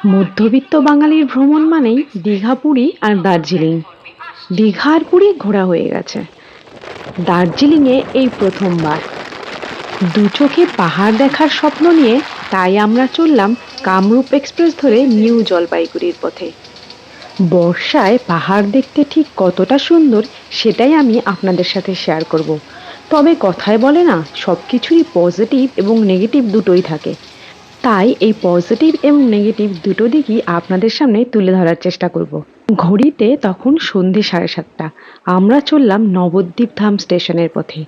মধ্যবিত্ত বাঙালির ভ্রমণ মানেই দীঘা, পুরী আর দার্জিলিং। দীঘা আর পুরী ঘোরা হয়ে গেছে, দার্জিলিংয়ে এই প্রথমবার। দু চোখে পাহাড় দেখার স্বপ্ন নিয়ে তাই আমরা চললাম কামরূপ এক্সপ্রেস ধরে নিউ জলপাইগুড়ির পথে। বর্ষায় পাহাড় দেখতে ঠিক কতটা সুন্দর সেটাই আমি আপনাদের সাথে শেয়ার করব। তবে কথায় বলে না, সবকিছুরই পজিটিভ এবং নেগেটিভ দুটোই থাকে। তাই এই পজিটিভ এবং নেগেটিভ দুটো দিকই আপনাদের সামনে তুলে ধরার চেষ্টা করব। ঘড়িতে তখন সন্ধে 7:30। আমরা চললাম নবদ্বীপ ধাম স্টেশনের পথে।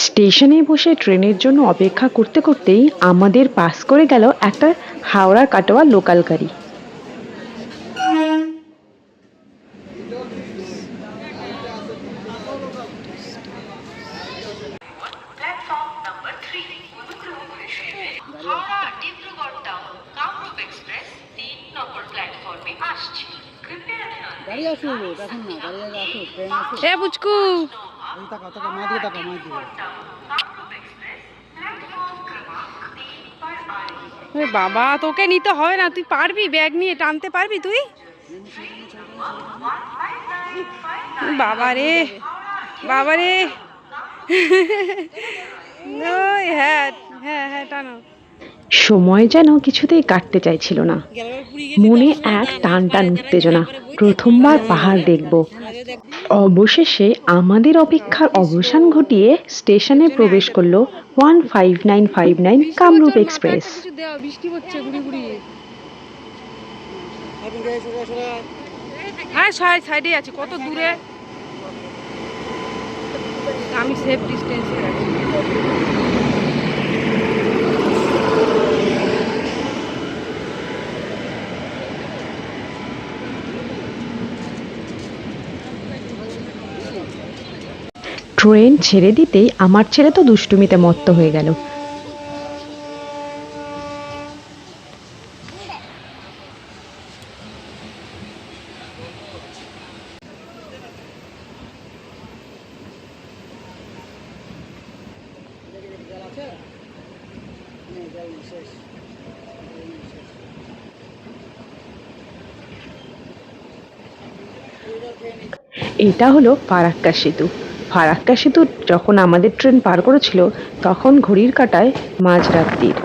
স্টেশনে বসে ট্রেনের জন্য অপেক্ষা করতে করতেই আমাদের পাস করে গেল একটা হাওড়া কাটোয়া লোকাল গাড়ি। গাড়ি আসুক, এখন না, গাড়ি আগে আসুক, ট্রেন আসুক। এ বুচকু, এই টাকা টাকা মা দিয়ে টাকা মা দিয়ে। এ বাবা, তোকে নিতে হবে না, তুই পারবি, ব্যাগ নিয়ে টানতে পারবি তুই? বাবা রে, বাবা রে। ওই হ্যাঁ হ্যাঁ হ্যাঁ, টানো। সময় যেন কিছুতেই কাটতে চাইছিল না, মনে এক টান টান উত্তেজনা। প্রথমবার পাহাড় দেখব। অবশেষে আমাদের অপেক্ষার অবসান ঘটিয়ে স্টেশনে প্রবেশ করলো 15959 কামরূপ এক্সপ্রেস। বৃষ্টি হচ্ছে গুড়ি গুড়ি। আপনি গাড়ি সোজা সোজা। হ্যাঁ, সাইডে আছে, কত দূরে। আমি সেফ ডিস্টেন্সে আছি। ট্রেন ছেড়ে দিতেই আমার ছেলে তো দুষ্টুমিতে মত্ত হয়ে গেল। এটা হলো ফারাক্কা সেতু। ফারাক্কা সেতু যখন আমাদের ট্রেন পার করেছিল তখন ঘড়ির কাঁটায় মাঝরাত্রির।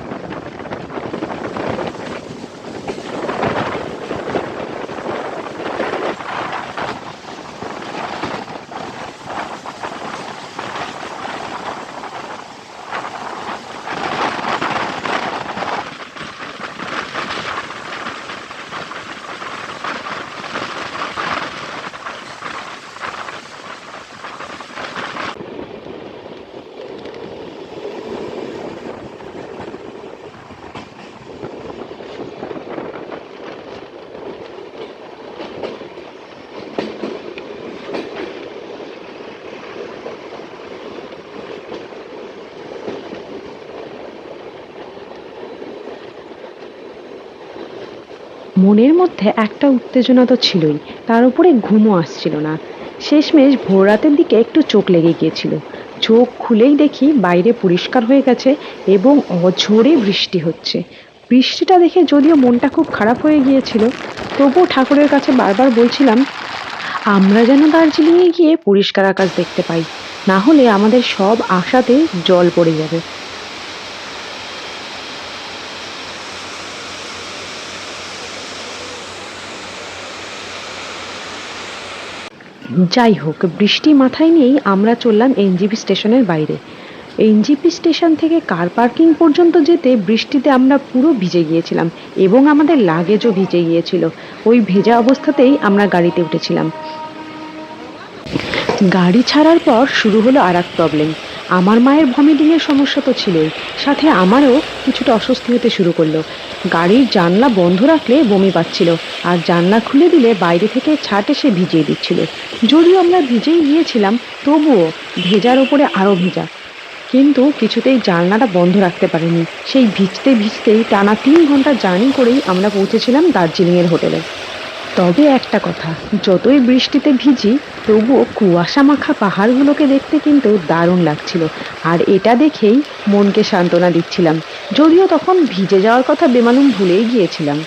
মনের মধ্যে একটা উত্তেজনা তো ছিলই, তার উপরে ঘুমও আসছিল না। শেষমেশ ভোর রাতের দিকে একটু চোখ লেগে গিয়েছিল। চোখ খুলেই দেখি বাইরে পরিষ্কার হয়ে গেছে এবং অঝোরে বৃষ্টি হচ্ছে। বৃষ্টিটা দেখে যদিও মনটা খুব খারাপ হয়ে গিয়েছিল, তবুও ঠাকুরের কাছে বারবার বলছিলাম আমরা যেন দার্জিলিংয়ে গিয়ে পরিষ্কার আকাশ দেখতে পাই, না হলে আমাদের সব আশাতে জল পড়ে যাবে। যাই হোক, বৃষ্টি মাথায় নিয়েই আমরা চললাম এনজিপি স্টেশনের বাইরে। এনজিপি স্টেশন থেকে কার পার্কিং পর্যন্ত যেতে বৃষ্টিতে আমরা পুরো ভিজে গিয়েছিলাম এবং আমাদের লাগেজও ভিজে গিয়েছিল। ওই ভেজা অবস্থাতেই আমরা গাড়িতে উঠেছিলাম। গাড়ি ছাড়ার পর শুরু হলো আর এক প্রবলেম। আমার মায়ের ভমিটিংয়ের সমস্যা তো ছিলই, সাথে আমারও কিছুটা অস্বস্তি হতে শুরু করলো। গাড়ির জানলা বন্ধ রাখলে বমি পাচ্ছিল, আর জানলা খুলে দিলে বাইরে থেকে ছাট এসে ভিজিয়ে দিচ্ছিল। যদিও আমরা ভিজেই গিয়েছিলাম, তবুও ভেজার ওপরে আরও ভেজা। কিন্তু কিছুতেই জানলাটা বন্ধ রাখতে পারিনি। সেই ভিজতে ভিজতেই টানা 3 ঘন্টা জার্নি করেই আমরা পৌঁছেছিলাম দার্জিলিংয়ের হোটেলে। তবে একটা কথা, যতই বৃষ্টিতে ভিজি তবুও কুয়াশা মাখা পাহাড়গুলোকে দেখতে কিন্তু দারুণ লাগছিল, আর এটা দেখেই মনকে সান্ত্বনা দিচ্ছিলাম, যদিও তখন ভিজে যাওয়ার কথা বেমালুম ভুলেই গিয়েছিলাম।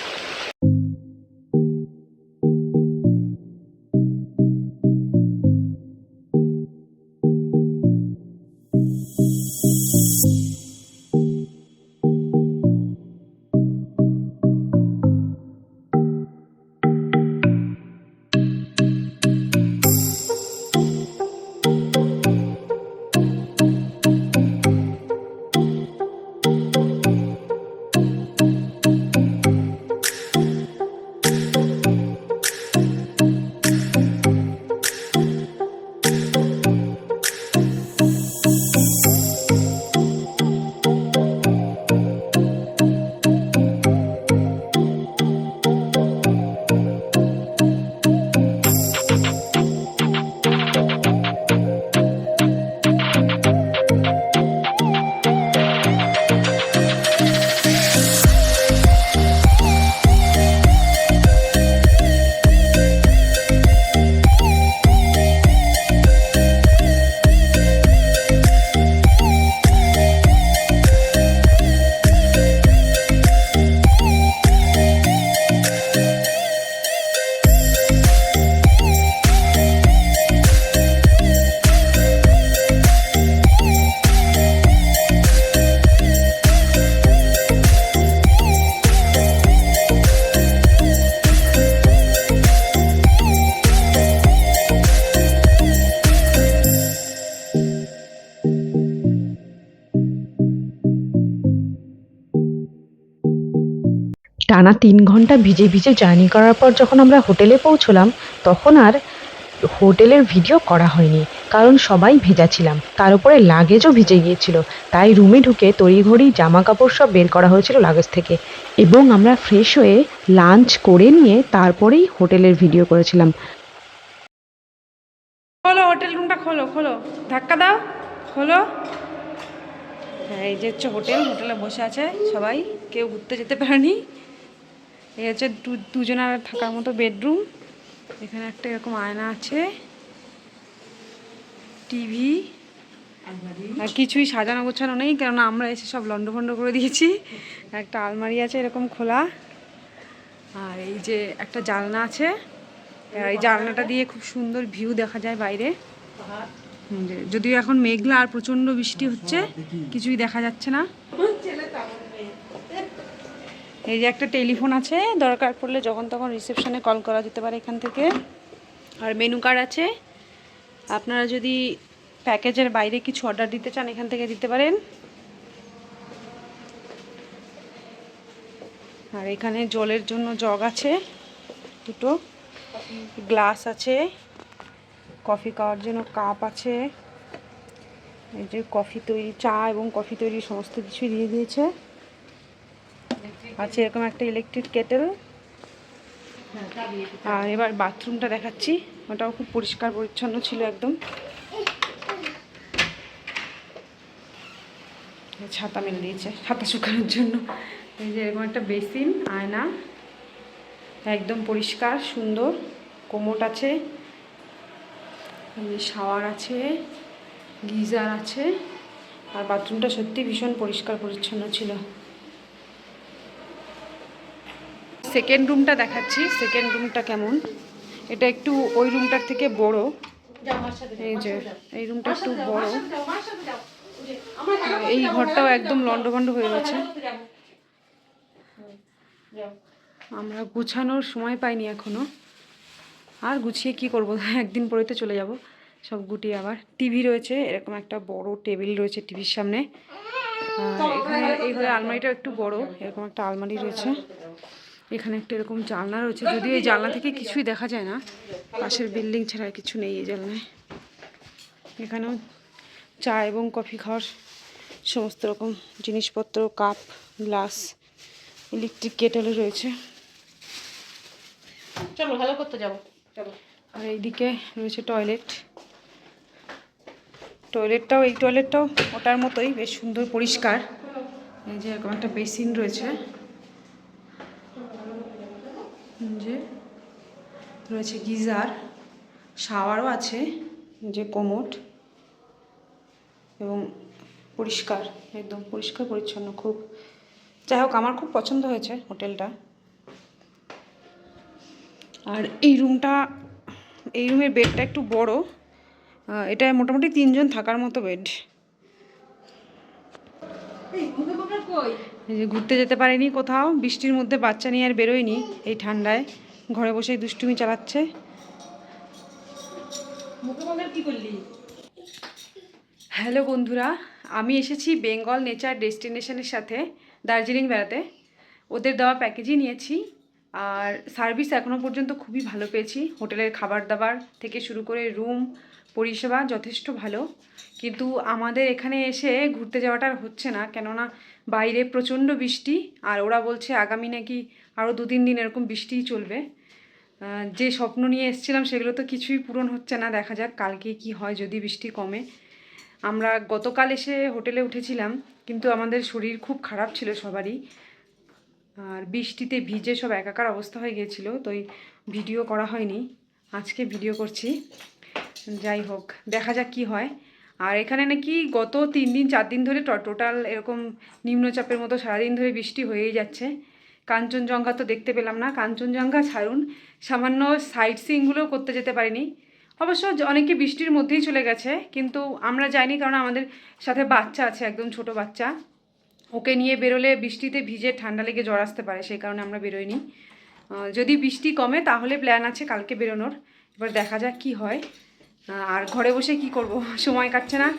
টানা 3 ঘন্টা ভিজে ভিজে জার্নি করার পর যখন আমরা হোটেলে পৌঁছলাম, তখন আর হোটেলের ভিডিও করা হয়নি, কারণ সবাই ভেজা ছিলাম, তার উপরে লাগেজও ভিজে গিয়েছিল। তাই রুমে ঢুকে তড়িঘড়ি জামা কাপড় সব বের করা হয়েছিল লাগেজ থেকে, এবং আমরা ফ্রেশ হয়ে লাঞ্চ করে নিয়ে তারপরেই হোটেলের ভিডিও করেছিলাম। খোলো হোটেল রুমটা, খোলো খোলো, ধাক্কা দাও, খোলো। হ্যাঁ, এই যে হচ্ছে হোটেল, হোটেলে বসে আছে সবাই, কেউ ঘুরতে যেতে পারেনি। এই হচ্ছে দুজনের থাকার মতো বেডরুম। এখানে একটা এরকম আয়না আছে, টিভি, আর কিছুই সাজানো গোছানো নেই, কেননা আমরা এসে সব লন্ডভন্ড করে দিয়েছি। একটা আলমারি আছে এরকম খোলা, আর এই যে একটা জানলা আছে, আর এই জানলাটা দিয়ে খুব সুন্দর ভিউ দেখা যায় বাইরে। যদিও এখন মেঘলা আর প্রচণ্ড বৃষ্টি হচ্ছে, কিছুই দেখা যাচ্ছে না। এই যে একটা টেলিফোন আছে, দরকার পড়লে যখন তখন রিসেপশনে কল করা যেতে পারে এখান থেকে। আর মেনু কার্ড আছে, আপনারা যদি প্যাকেজের বাইরে কিছু অর্ডার দিতে চান এখান থেকে দিতে পারেন। আর এখানে জলের জন্য জগ আছে দুটো, গ্লাস আছে, কফি খাওয়ার জন্য কাপ আছে, এই যে কফি তৈরি, চা এবং কফি তৈরি সমস্ত কিছুই দিয়ে দিয়েছে। আছে এরকম একটা ইলেকট্রিক কেটেল। আর এবার বাথরুমটা দেখাচ্ছি, ওটাও খুব পরিষ্কার পরিচ্ছন্ন ছিল একদম। ছাতা মেলে দিয়েছে ছাতা শুকানোর জন্য। এই যে এরকম একটা বেসিন, আয়না, একদম পরিষ্কার সুন্দর, কোমোট আছে, শাওয়ার আছে, গিজার আছে, আর বাথরুমটা সত্যি ভীষণ পরিষ্কার পরিচ্ছন্ন ছিল। সেকেন্ড রুমটা দেখাচ্ছি, সেকেন্ড রুমটা কেমন। এটা একটু ওই রুমটার থেকে বড়। এই যে এই রুমটা একটু বড়, এই ঘরটাও একদম লন্ডভন্ড হয়ে গেছে। আমরা গুছানোর সময় পাইনি এখনো, আর গুছিয়ে কি করব, একদিন পরেই তো চলে যাব সব গুটিয়ে। আবার টিভি রয়েছে, এরকম একটা বড় টেবিল রয়েছে টিভির সামনে। আর এখানে এই ঘরে আলমারিটা একটু বড়, এরকম একটা আলমারি রয়েছে। এখানে একটা এরকম জানলা রয়েছে, যদিও এই জানলা থেকে কিছুই দেখা যায় না, পাশের বিল্ডিং ছাড়া আর কিছু নেই এই জানলায়। এখানেও চা এবং কফি খাওয়ার সমস্ত রকম জিনিসপত্র, কাপ, গ্লাস, ইলেকট্রিক কেটেলও রয়েছে। চলো ভালো করতে যাবো, চলো। আর এইদিকে রয়েছে টয়লেট, টয়লেটটাও এই টয়লেটটাও ওটার মতোই বেশ সুন্দর পরিষ্কার। এই যে এরকম একটা বেসিন রয়েছে, যে রয়েছে গিজার, শাওয়ারও আছে, যে কোমোড, এবং পরিষ্কার, একদম পরিষ্কার পরিচ্ছন্ন খুব। যাই হোক, আমার খুব পছন্দ হয়েছে হোটেলটা। আর এই রুমের বেডটা একটু বড়, এটা মোটামুটি 3 জন থাকার মতো বেড। এই যে ঘুরতে যেতে পারিনি কোথাও, বৃষ্টির মধ্যে বাচ্চা নিয়ে আর বেরোয়নি এই ঠান্ডায়, ঘরে বসেই দুষ্টুমি চালাচ্ছে। হ্যালো বন্ধুরা, আমি এসেছি বেঙ্গল নেচার ডেস্টিনেশনের সাথে দার্জিলিং বেড়াতে। ওদের দেওয়া প্যাকেজই নিয়েছি, আর সার্ভিস এখনও পর্যন্ত খুবই ভালো পেয়েছি। হোটেলের খাবার দাবার থেকে শুরু করে রুম পরিষেবা যথেষ্ট ভালো। কিন্তু আমাদের এখানে এসে ঘুরতে যাওয়াটা আর হচ্ছে না, কেননা বাইরে প্রচণ্ড বৃষ্টি, আর ওরা বলছে আগামী নাকি আরও 2-3 দিন এরকম বৃষ্টিই চলবে। যে স্বপ্ন নিয়ে এসেছিলাম সেগুলো তো কিছুই পূরণ হচ্ছে না, দেখা যাক কালকে কি হয়, যদি বৃষ্টি কমে। আমরা গতকাল এসে হোটেলে উঠেছিলাম, কিন্তু আমাদের শরীর খুব খারাপ ছিল সবারই, আর বৃষ্টিতে ভিজে সব একাকার অবস্থা হয়ে গিয়েছিল, তো ভিডিও করা হয়নি। আজকে ভিডিও করছি। যাই হোক, দেখা যাক কি হয়। আর এখানে নাকি গত 3-4 দিন ধরে টোটাল এরকম নিম্নচাপের মতো সারাদিন ধরে বৃষ্টি হয়েই যাচ্ছে। কাঞ্চনজঙ্ঘা তো দেখতে পেলাম না, কাঞ্চনজঙ্ঘা ছাড়ুন, সামান্য সাইট সিইংগুলোও করতে যেতে পারিনি। অবশ্য অনেকে বৃষ্টির মধ্যেই চলে গেছে, কিন্তু আমরা যাইনি, কারণ আমাদের সাথে বাচ্চা আছে, একদম ছোট বাচ্চা। ওকে নিয়ে বেরোলে বৃষ্টিতে ভিজে ঠান্ডা লেগে জ্বর আসতে পারে, সেই কারণে আমরা বেরোইনি। যদি বৃষ্টি কমে তাহলে প্ল্যান আছে কালকে বেরোনোর। এবার দেখা যাক কি হয়। আর ঘরে বসে কি করব, সময় কাটছে না।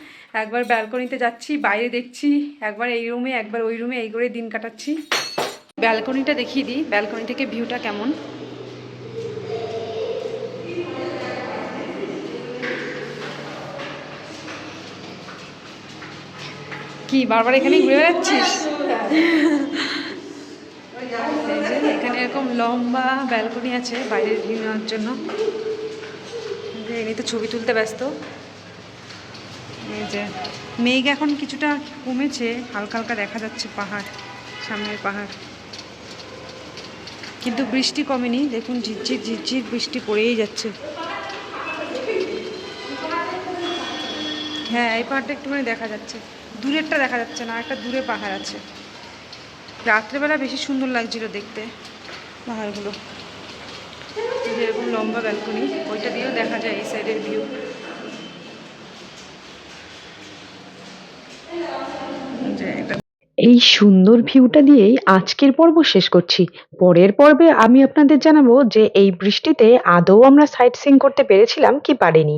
একবার ব্যালকনিতে যাচ্ছি, বাইরে দেখছি, একবার এই রুমে একবার ওই রুমে, এই করে দিন কাটাচ্ছি। ব্যালকনিটা দেখিয়ে দিই, ব্যালকনি থেকে ভিউটা কেমন। কি বারবার এখানেই ঘুরে বেড়াচ্ছিস? এই যে এখানে এরকম লম্বা ব্যালকনি আছে বাইরের ভিউ নেওয়ার জন্য। যে এমনি তো ছবি তুলতে ব্যস্ত। এই যে মেঘ এখন কিছুটা কমেছে, হালকা হালকা দেখা যাচ্ছে পাহাড়, সামনের পাহাড়, কিন্তু বৃষ্টি কমেনি। দেখুন ঝিরঝির ঝিরঝির বৃষ্টি পড়েই যাচ্ছে। হ্যাঁ, এই পাহাড়টা একটুখানি দেখা যাচ্ছে, দূরেরটা দেখা যাচ্ছে না, একটা দূরে পাহাড় আছে। রাত্রেবেলা বেশি সুন্দর লাগছিল দেখতে পাহাড়গুলো। যেরকম লম্বা ব্যালকনি, ওইটা দিয়েও দেখা যায় এই সাইডের ভিউ। এই সুন্দর ভিউটা দিয়েই আজকের পর্ব শেষ করছি। পরের পর্বে আমি আপনাদের জানাবো যে এই বৃষ্টিতে আদৌ আমরা সাইট সিইং করতে পেরেছিলাম কি পারিনি।